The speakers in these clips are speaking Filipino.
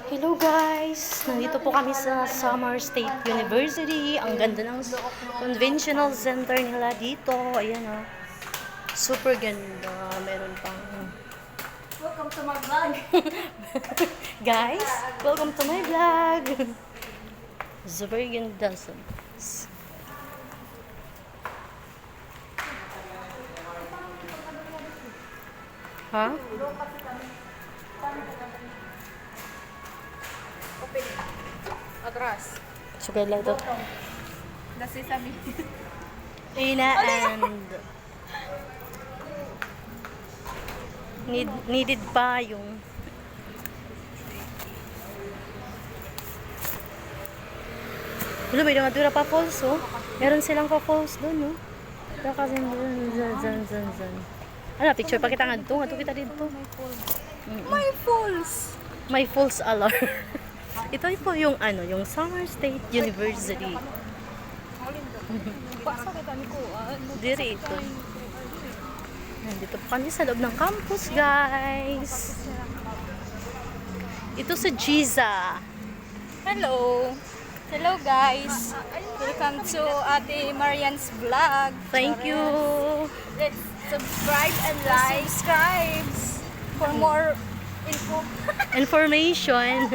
Hello guys! Nandito po kami sa Samar State University. Ang ganda ng conventional center nila dito. Ayan o. Super ganda. Meron pang... Welcome to my vlog. Guys, welcome to my vlog. Super ganda. Ha? Open. Atras. Sugay lang ito. Nasi sabi. Ina and... needed pa yung... Wala, may namadura pa falls, oh. Meron silang pa falls doon, no? Kaya kasi zan. Ano, picture pa kita nga dito. Nga kita dito. My fools. May false alarm. Ito po yung ano, yung Samar State University. Basa kita ni ko. Dire ito. Nandito po kami sa loob ng campus, guys. Ito sa Giza. Hello. Hello guys. Welcome to Ate Marian's vlog. Thank you. Let's subscribe and like. Subscribe for more info. Information.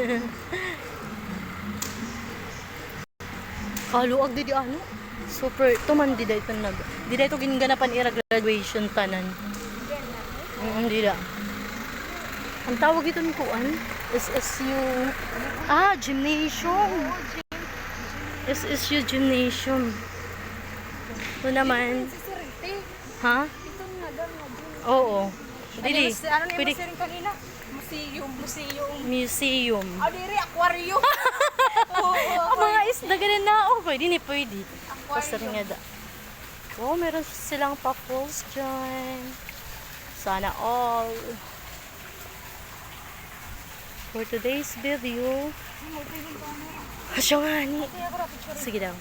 Kaluag di ano? Super, tuman di dahito nag. Di dahito gingganapan ira graduation tanan. Di da. Ang tawag ito ni Kuan? SSU. Gymnasium. SSU Gymnasium. Ito naman. Ha? Ito na daw na. Oo. Dili. Ano ni Pwede. Museum kanina? Museum. Museum. Diri aquarium. Ang mga isda ganun na. Oh, pwede ni pwede. Basta rin nga da. Oh, meron silang pa-falls dyan. Sana all. For today's video. Siya nga ni. Sige daw.